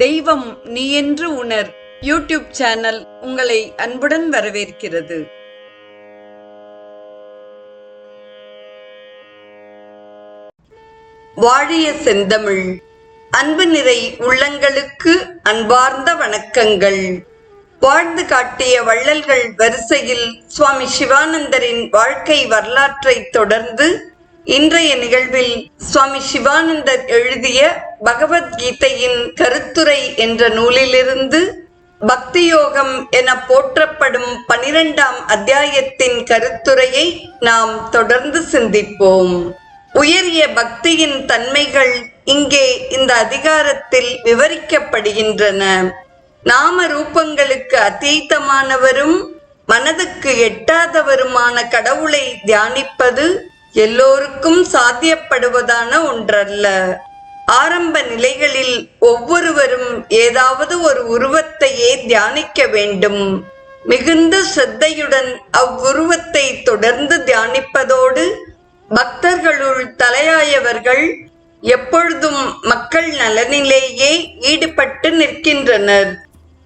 தெய்வம் நீ என்று உணர் யூடியூப் சேனல் உங்களை அன்புடன் வரவேற்கிறது. வாழிய செந்தமிழ் அன்பு நிறை உள்ளங்களுக்கு அன்பார்ந்த வணக்கங்கள். வாழ்ந்து காட்டிய வள்ளல்கள் வரிசையில் சுவாமி சிவானந்தரின் வாழ்க்கை வரலாற்றை தொடர்ந்து இன்றைய நிகழ்வில் சுவாமி சிவானந்தர் எழுதிய பகவத்கீதையின் கருத்துரை என்ற நூலிலிருந்து பக்தியோகம் என போற்றப்படும் 12ஆம் அத்தியாயத்தின் கருத்துரையை நாம் தொடர்ந்து சிந்திப்போம். உயரிய பக்தியின் தன்மைகள் இங்கே இந்த அதிகாரத்தில் விவரிக்கப்படுகின்றன. நாம ரூபங்களுக்கு அதீதமானவரும் மனதுக்கு எட்டாதவருமான கடவுளை தியானிப்பது எல்லோருக்கும் சாத்தியப்படுவதான ஒன்றல்ல. ஆரம்ப நிலைகளில் ஒவ்வொருவரும் ஏதாவது ஒரு உருவத்தையே தியானிக்க வேண்டும். மிகுந்த சிரத்தையுடன் அவ்வுருவத்தை தொடர்ந்து தியானிப்பதோடு பக்தர்களுள் தலையாயவர்கள் எப்பொழுதும் மக்கள் நலனிலேயே ஈடுபட்டு நிற்கின்றனர்.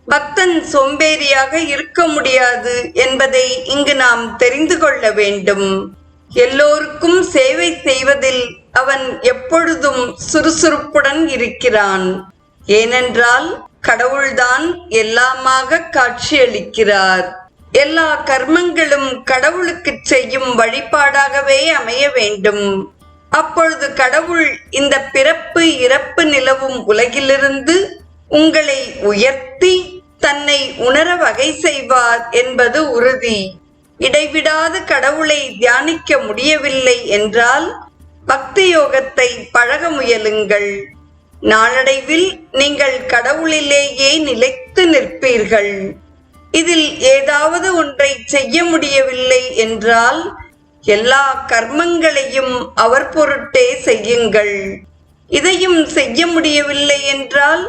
பக்தன் சோம்பேறியாக இருக்க முடியாது என்பதை இங்கு நாம் தெரிந்து கொள்ள வேண்டும். எல்லோருக்கும் சேவை செய்வதில் அவன் எப்பொழுதும் சுறுசுறுப்புடன் இருக்கிறான். ஏனென்றால் கடவுள்தான் எல்லாமாக காட்சியளிக்கிறார். எல்லா கர்மங்களும் கடவுளுக்கு செய்யும் வழிபாடாகவே அமைய வேண்டும். அப்பொழுது கடவுள் இந்த பிறப்பு இறப்பு நிலவும் உலகிலிருந்து உங்களை உயர்த்தி தன்னை உணர வகை செய்வார் என்பது உறுதி. இடைவிடாது கடவுளை தியானிக்க முடியவில்லை என்றால் பக்தி யோகத்தை பழக முயலுங்கள். நாளடைவில் நீங்கள் கடவுளிலேயே நிலைத்து நிற்பீர்கள். இதில் ஏதாவது ஒன்றை செய்ய முடியவில்லை என்றால் எல்லா கர்மங்களையும் அவர் பொருட்டே செய்யுங்கள். இதையும் செய்ய முடியவில்லை என்றால்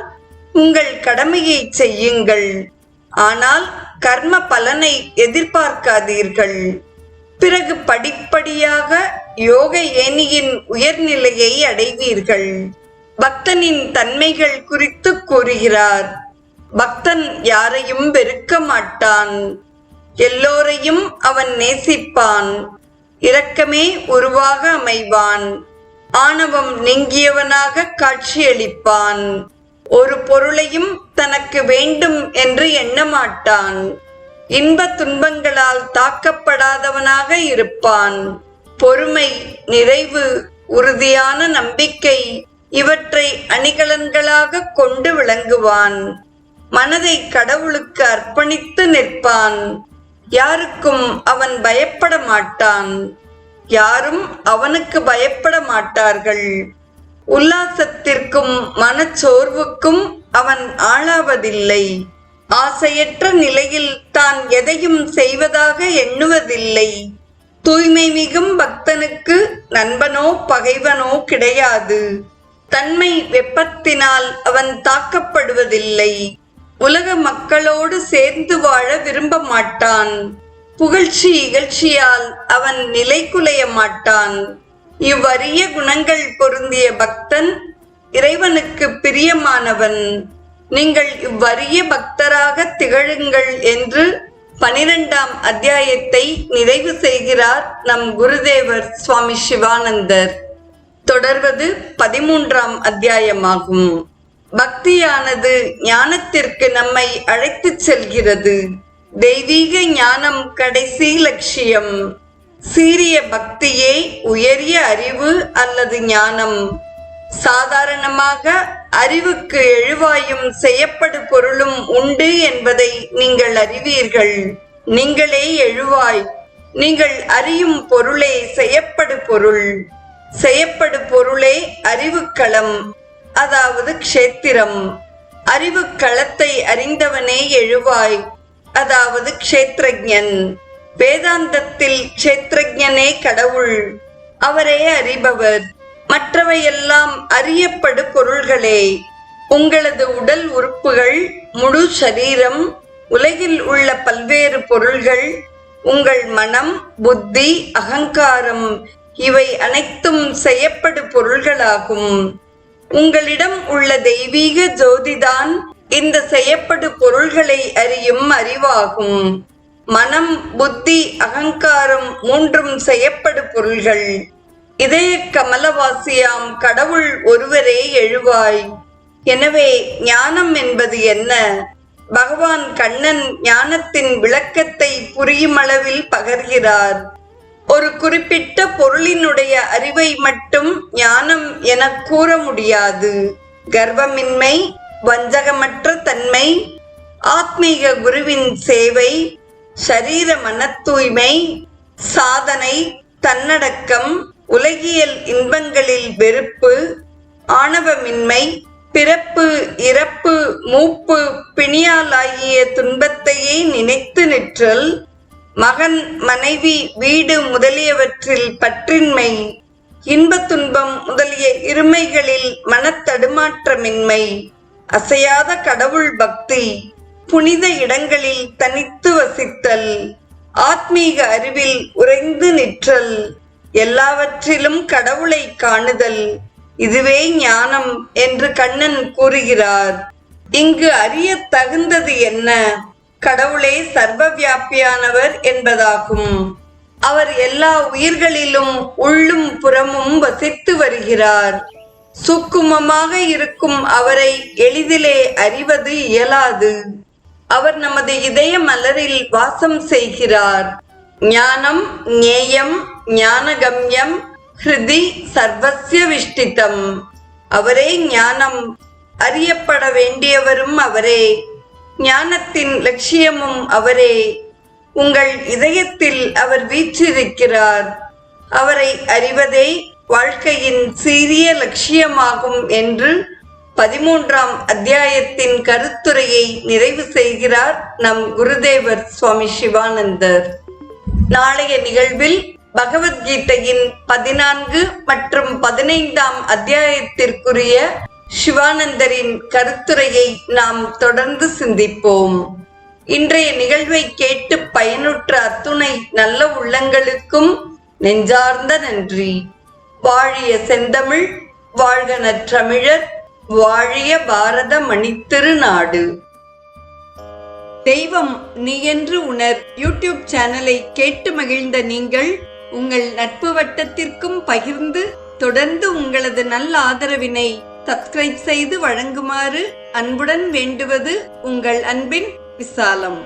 உங்கள் கடமையை செய்யுங்கள். ஆனால் கர்ம பலனை எதிர்பார்க்காதீர்கள். பிறகு படிப்படியாக யோக ஏணியின் உயர்நிலையை அடைவீர்கள். பக்தனின் தன்மைகள் குறித்து கூறுகிறார். பக்தன் யாரையும் வெறுக்க மாட்டான். எல்லோரையும் அவன் நேசிப்பான். இரக்கமே உருவாக அமைவான். ஆணவம் நீங்கியவனாக காட்சியளிப்பான். ஒரு பொருளையும் தனக்கு வேண்டும் என்று எண்ணமாட்டான். இன்ப துன்பங்களால் தாக்கப்படாதவனாக இருப்பான். பொறுமை, நிறைவு, உறுதியான நம்பிக்கை இவற்றை அணிகலன்களாக கொண்டு விளங்குவான். மனதை கடவுளுக்கு அர்ப்பணித்து நிற்பான். யாருக்கும் அவன் பயப்பட மாட்டான். யாரும் அவனுக்கு பயப்பட மாட்டார்கள். உல்லாசத்திற்கும் மனச்சோர்வுக்கும் அவன் ஆளாவதில்லை. ஆசையற்ற நிலையில் தான் எதையும் செய்வதாக எண்ணுவதில்லை. தூய்மை மிகும் பக்தனுக்கு நண்பனோ பகைவனோ கிடையாது. தன்மை வெப்பத்தினால் அவன் தாக்கப்படுவதில்லை. உலக மக்களோடு சேர்ந்து வாழ விரும்ப மாட்டான். புகழ்ச்சி இகழ்ச்சியால் அவன் நிலை குலைய மாட்டான். இவ்வரிய குணங்கள் பொருந்திய பக்தன் இறைவனுக்கு பிரியமானவன். நீங்கள் இவ்வரிய பக்தராக திகழுங்கள் என்று 12ஆம் அத்தியாயத்தை நிறைவு செய்கிறார் நம் குருதேவர் சுவாமி சிவானந்தர். தொடர்வது 13ஆம் அத்தியாயமாகும். பக்தியானது ஞானத்திற்கு நம்மை அழைத்து செல்கிறது. தெய்வீக ஞானம் கடைசி லட்சியம். சீரிய பக்தியே உயரிய அறிவு அல்லது ஞானம். சாதாரணமாக அறிவுக்கு எழுவாயும் செய்யப்படு பொருளும் உண்டு என்பதை நீங்கள் அறிவீர்கள். நீங்களே எழுவாய். நீங்கள் அறியும் பொருளே செய்யப்படு பொருள். செய்யப்படு பொருளே அறிவுக்களம், அதாவது க்ஷேத்திரம். அறிவுக்களத்தை அறிந்தவனே எழுவாய், அதாவது க்ஷேத்ரஜ்ஞன். வேதாந்தத்தில் க்ஷேத்ரஜ்ஞனே கடவுள். அவரே அறிபவர். மற்றவையெல்லாம் அறியப்படு பொருள்களே. உங்களது உடல் உறுப்புகள், முழு சரீரம், உலகில் உள்ள பல்வேறு பொருள்கள், உங்கள் மனம், புத்தி, அகங்காரம் இவை அனைத்தும் செய்யப்படு பொருள்களாகும். உங்களிடம் உள்ள தெய்வீக ஜோதிதான் இந்த செய்யப்படு பொருள்களை அறியும் அறிவாகும். மனம், புத்தி, அகங்காரம் மூன்றும் செய்யப்படு பொருள்கள். இதய கமலவாசியாம் கடவுள் ஒருவரே எழுவாய். எனவே ஞானம் என்பது என்ன? பகவான் கண்ணன் ஞானத்தின் விளக்கத்தை புரியுமளவில் பகர்கிறார். ஒரு குறிப்பிட்ட பொருளினுடைய அறிவை மட்டும் ஞானம் என கூற முடியாது. கர்வமின்மை, வஞ்சகமற்ற தன்மை, ஆத்மீக குருவின் சேவை, ஷரீர மன தூய்மை, சாதனை, தன்னடக்கம், உலகியல் இன்பங்களில் வெறுப்பு, ஆணவமின்மை, பிறப்பு, இறப்பு, மூப்பு, பிணியாலாகிய துன்பத்தையே நினைத்து நிற்றல், மகன், மனைவி, வீடு முதலியவற்றில் பற்றின்மை, இன்ப துன்பம் முதலிய இருமைகளில் மனத்தடுமாற்றமின்மை, அசையாத கடவுள் பக்தி, புனித இடங்களில் தனித்து வசித்தல், ஆத்மீக அறிவில் உறைந்து நிற்றல், எல்லாவற்றிலும் கடவுளை காணுதல், இதுவே ஞானம் என்று கண்ணன் கூறுகிறார். இங்கு அறிய தகுந்தது என்ன? கடவுளே சர்வ வியாபியானவர் என்பதாகும். அவர் எல்லா உயிர்களிலும் உள்ளும் புறமும் வசித்து வருகிறார். சூக்குமமாக இருக்கும் அவரை எளிதிலே அறிவது இயலாது. அவர் நமது இதய மலரில் வாசம் செய்கிறார். ஞானம், ஞேயம், ஞானகம்யம், ஹிருதி சர்வஸ்ய விஷ்டிதம். அவரே ஞானம். அறியப்பட வேண்டியவரும் அவரே. ஞானத்தின் லட்சியமும் அவரே. உங்கள் இதயத்தில் அவர் வீற்றிருக்கிறார். அவரை அறிவதே வாழ்க்கையின் சீரிய லட்சியமாகும் என்று 13ஆம் அத்தியாயத்தின் கருத்துரையை நிறைவு செய்கிறார் நம் குருதேவர் சுவாமி சிவானந்தர். நாளைய நிகழ்வில் பகவத்கீதையின் 14 மற்றும் 15ஆம் அத்தியாயத்திற்குரிய சிவானந்தரின் கருத்துரையை நாம் தொடர்ந்து சிந்திப்போம். இன்றைய நிகழ்வை கேட்டு பயனுற்ற அத்துணை நல்ல உள்ளங்களுக்கும் நெஞ்சார்ந்த நன்றி. வாழிய செந்தமிழ், வாழ்க நற்றமிழர், வாழிய பாரத மணித்திருநாடு. தெய்வம் நீ என்று உணர் யூடியூப் சேனலை கேட்டு மகிழ்ந்த நீங்கள் உங்கள் நட்பு வட்டத்திற்கும் பகிர்ந்து தொடர்ந்து உங்களது நல்ல ஆதரவினை சப்ஸ்கிரைப் செய்து வழங்குமாறு அன்புடன் வேண்டுவது உங்கள் அன்பின் விசாலம்.